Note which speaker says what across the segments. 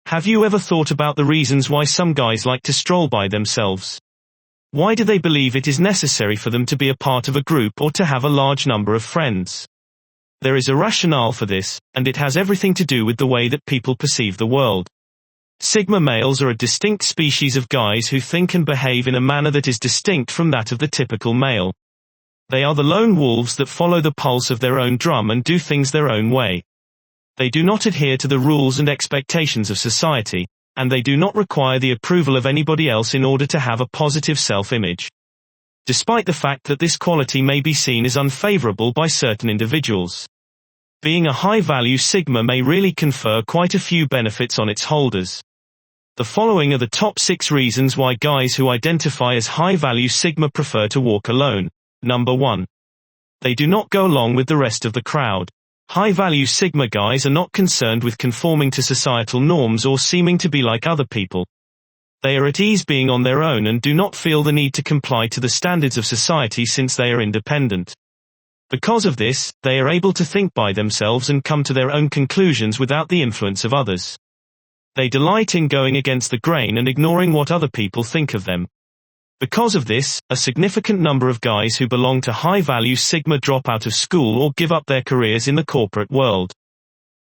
Speaker 1: Have you ever thought about the reasons why some guys like to stroll by themselves? Why do they believe it is necessary for them to be a part of a group or to have a large number of friends? There is a rationale for this, and it has everything to do with the way that people perceive the world. Sigma males are a distinct species of guys who think and behave in a manner that is distinct from that of the typical male. They are the lone wolves that follow the pulse of their own drum and do things their own way. They do not adhere to the rules and expectations of society, and they do not require the approval of anybody else in order to have a positive self-image. Despite the fact that this quality may be seen as unfavorable by certain individuals. Being a high-value Sigma may really confer quite a few benefits on its holders. The following are the top 6 reasons why guys who identify as high-value Sigma prefer to walk alone. Number 1. They do not go along with the rest of the crowd. High-value Sigma guys are not concerned with conforming to societal norms or seeming to be like other people. They are at ease being on their own and do not feel the need to comply to the standards of society since they are independent. Because of this, they are able to think by themselves and come to their own conclusions without the influence of others. They delight in going against the grain and ignoring what other people think of them. Because of this, a significant number of guys who belong to high-value Sigma drop out of school or give up their careers in the corporate world.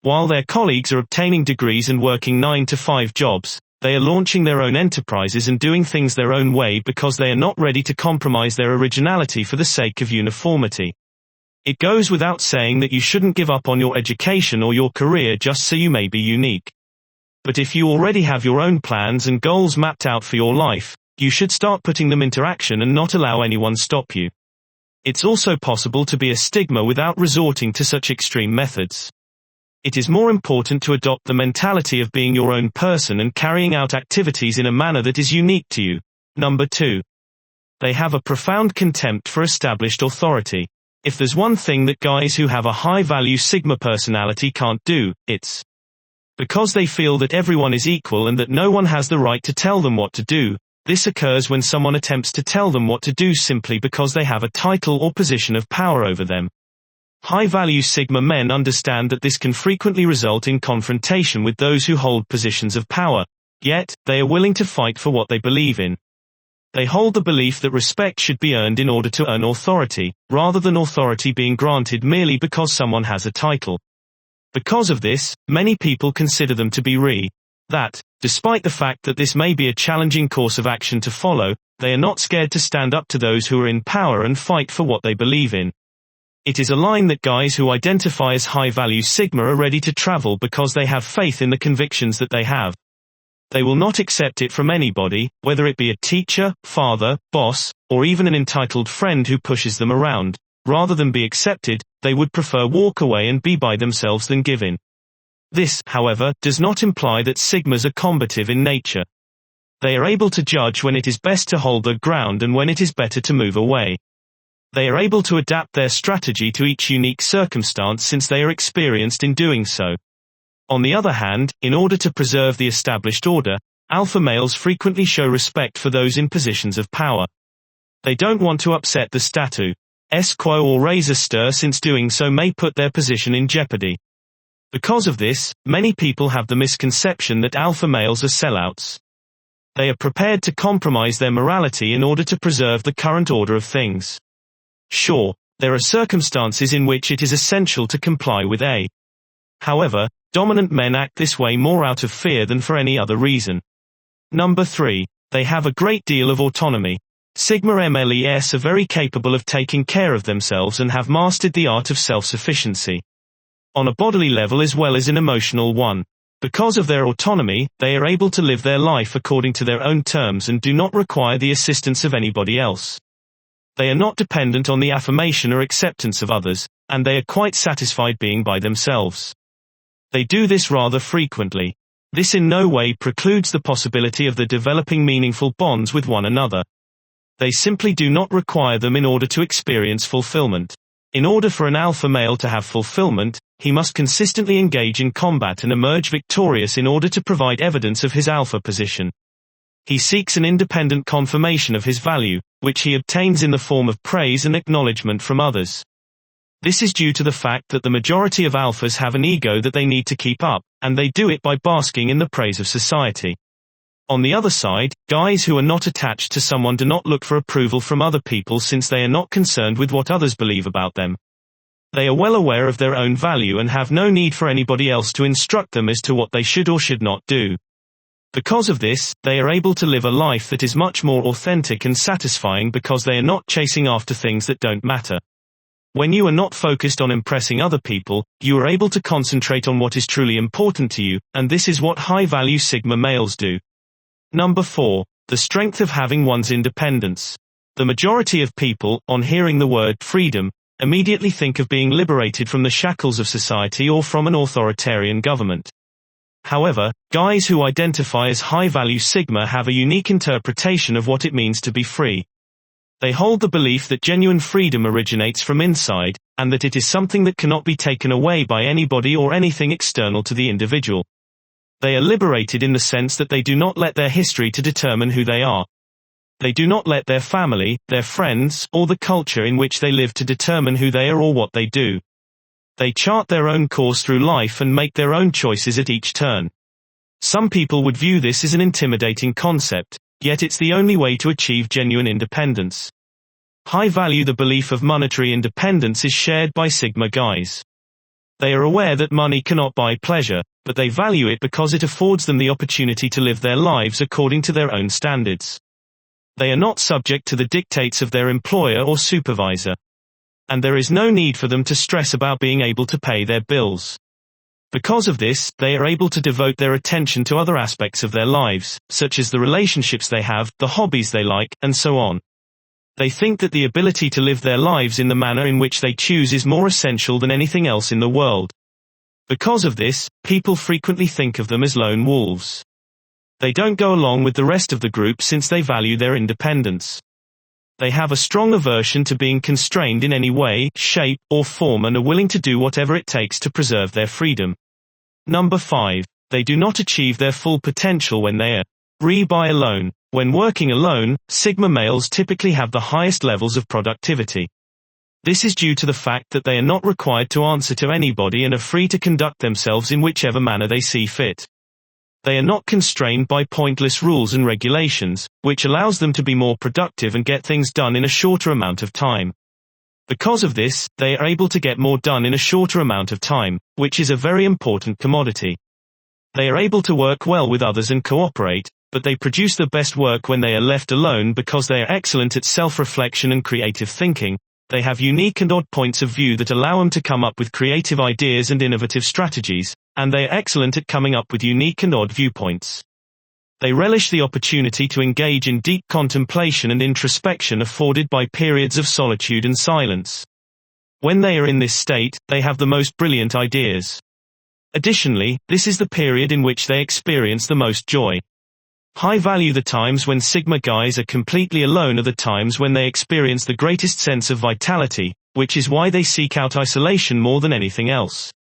Speaker 1: While their colleagues are obtaining degrees and working 9-to-5 jobs, they are launching their own enterprises and doing things their own way because they are not ready to compromise their originality for the sake of uniformity. It goes without saying that you shouldn't give up on your education or your career just so you may be unique. But if you already have your own plans and goals mapped out for your life, you should start putting them into action and not allow anyone stop you. It's also possible to be a Sigma without resorting to such extreme methods. It is more important to adopt the mentality of being your own person and carrying out activities in a manner that is unique to you. Number 2. They have a profound contempt for established authority. If there's one thing that guys who have a high-value Sigma personality can't do, it's because they feel that everyone is equal and that no one has the right to tell them what to do. This occurs when someone attempts to tell them what to do simply because they have a title or position of power over them. High-value Sigma men understand that this can frequently result in confrontation with those who hold positions of power, yet, they are willing to fight for what they believe in. They hold the belief that respect should be earned in order to earn authority, rather than authority being granted merely because someone has a title. Because of this, many people consider them to be that, despite the fact that this may be a challenging course of action to follow, they are not scared to stand up to those who are in power and fight for what they believe in. It is a line that guys who identify as high-value Sigma are ready to travel because they have faith in the convictions that they have. They will not accept it from anybody, whether it be a teacher, father, boss, or even an entitled friend who pushes them around. Rather than be accepted, they would prefer walk away and be by themselves than give in. This, however, does not imply that Sigmas are combative in nature. They are able to judge when it is best to hold their ground and when it is better to move away. They are able to adapt their strategy to each unique circumstance since they are experienced in doing so. On the other hand, in order to preserve the established order, alpha males frequently show respect for those in positions of power. They don't want to upset the status quo or raise a stir since doing so may put their position in jeopardy. Because of this, many people have the misconception that alpha males are sellouts. They are prepared to compromise their morality in order to preserve the current order of things. Sure, there are circumstances in which it is essential to comply with a. However, dominant men act this way more out of fear than for any other reason. Number 3. They have a great deal of autonomy. Sigma MLEs are very capable of taking care of themselves and have mastered the art of self-sufficiency. On a bodily level as well as an emotional one. Because of their autonomy, they are able to live their life according to their own terms and do not require the assistance of anybody else. They are not dependent on the affirmation or acceptance of others, and they are quite satisfied being by themselves. They do this rather frequently. This in no way precludes the possibility of the developing meaningful bonds with one another. They simply do not require them in order to experience fulfillment. In order for an alpha male to have fulfillment, he must consistently engage in combat and emerge victorious in order to provide evidence of his alpha position. He seeks an independent confirmation of his value, which he obtains in the form of praise and acknowledgement from others. This is due to the fact that the majority of alphas have an ego that they need to keep up, and they do it by basking in the praise of society. On the other side, guys who are not attached to someone do not look for approval from other people since they are not concerned with what others believe about them. They are well aware of their own value and have no need for anybody else to instruct them as to what they should or should not do. Because of this, they are able to live a life that is much more authentic and satisfying because they are not chasing after things that don't matter. When you are not focused on impressing other people, you are able to concentrate on what is truly important to you, and this is what high-value Sigma males do. Number 4. The strength of having one's independence. The majority of people, on hearing the word freedom, immediately think of being liberated from the shackles of society or from an authoritarian government. However, guys who identify as high-value Sigma have a unique interpretation of what it means to be free. They hold the belief that genuine freedom originates from inside, and that it is something that cannot be taken away by anybody or anything external to the individual. They are liberated in the sense that they do not let their history to determine who they are. They do not let their family, their friends, or the culture in which they live to determine who they are or what they do. They chart their own course through life and make their own choices at each turn. Some people would view this as an intimidating concept, yet it's the only way to achieve genuine independence. High value. The belief of monetary independence is shared by Sigma guys. They are aware that money cannot buy pleasure, but they value it because it affords them the opportunity to live their lives according to their own standards. They are not subject to the dictates of their employer or supervisor. And there is no need for them to stress about being able to pay their bills. Because of this, they are able to devote their attention to other aspects of their lives, such as the relationships they have, the hobbies they like, and so on. They think that the ability to live their lives in the manner in which they choose is more essential than anything else in the world. Because of this, people frequently think of them as lone wolves. They don't go along with the rest of the group since they value their independence. They have a strong aversion to being constrained in any way, shape, or form and are willing to do whatever it takes to preserve their freedom. Number 5. They do not achieve their full potential when they are by alone. When working alone, Sigma males typically have the highest levels of productivity. This is due to the fact that they are not required to answer to anybody and are free to conduct themselves in whichever manner they see fit. They are not constrained by pointless rules and regulations, which allows them to be more productive and get things done in a shorter amount of time. Because of this, they are able to get more done in a shorter amount of time, which is a very important commodity. They are able to work well with others and cooperate, but they produce the best work when they are left alone because they are excellent at self-reflection and creative thinking. They have unique and odd points of view that allow them to come up with creative ideas and innovative strategies, and they are excellent at coming up with unique and odd viewpoints. They relish the opportunity to engage in deep contemplation and introspection afforded by periods of solitude and silence. When they are in this state, they have the most brilliant ideas. Additionally, this is the period in which they experience the most joy. High value. The times when Sigma guys are completely alone are the times when they experience the greatest sense of vitality, which is why they seek out isolation more than anything else.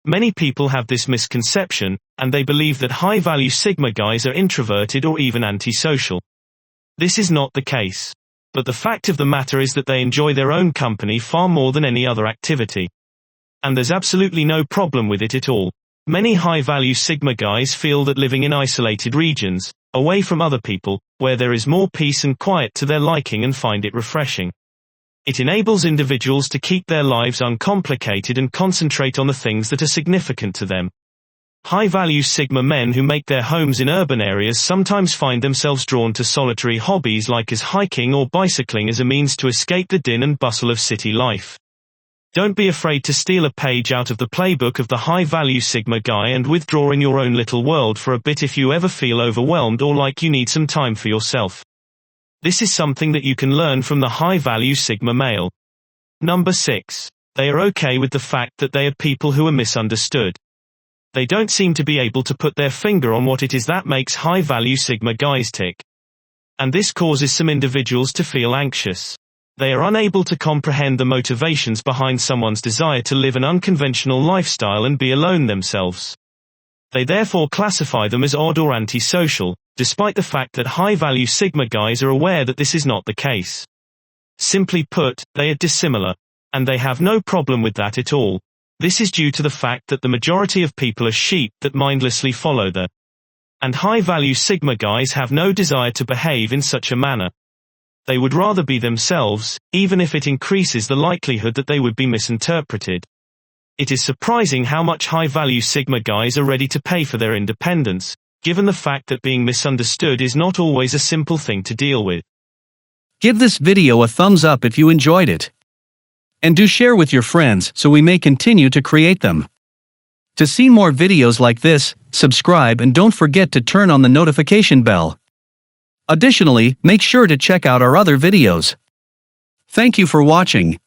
Speaker 1: Many people have this misconception, and they believe that high-value Sigma guys are introverted or even antisocial. This is not the case. But the fact of the matter is that they enjoy their own company far more than any other activity. And there's absolutely no problem with it at all. Many high-value Sigma guys feel that living in isolated regions, away from other people, where there is more peace and quiet to their liking and find it refreshing. It enables individuals to keep their lives uncomplicated and concentrate on the things that are significant to them. High-value Sigma men who make their homes in urban areas sometimes find themselves drawn to solitary hobbies like as hiking or bicycling as a means to escape the din and bustle of city life. Don't be afraid to steal a page out of the playbook of the high-value Sigma guy and withdraw in your own little world for a bit if you ever feel overwhelmed or like you need some time for yourself. This is something that you can learn from the high-value Sigma male. Number 6. They are okay with the fact that they are people who are misunderstood. They don't seem to be able to put their finger on what it is that makes high-value Sigma guys tick. And this causes some individuals to feel anxious. They are unable to comprehend the motivations behind someone's desire to live an unconventional lifestyle and be alone themselves. They therefore classify them as odd or antisocial, despite the fact that high-value Sigma guys are aware that this is not the case. Simply put, they are dissimilar. And they have no problem with that at all. This is due to the fact that the majority of people are sheep that mindlessly follow the and high-value sigma guys have no desire to behave in such a manner. They would rather be themselves, even if it increases the likelihood that they would be misinterpreted. It is surprising how much high-value sigma guys are ready to pay for their independence, given the fact that being misunderstood is not always a simple thing to deal with.
Speaker 2: Give this video a thumbs up if you enjoyed it. And do share with your friends so we may continue to create them. To see more videos like this, subscribe and don't forget to turn on the notification bell. Additionally, make sure to check out our other videos. Thank you for watching.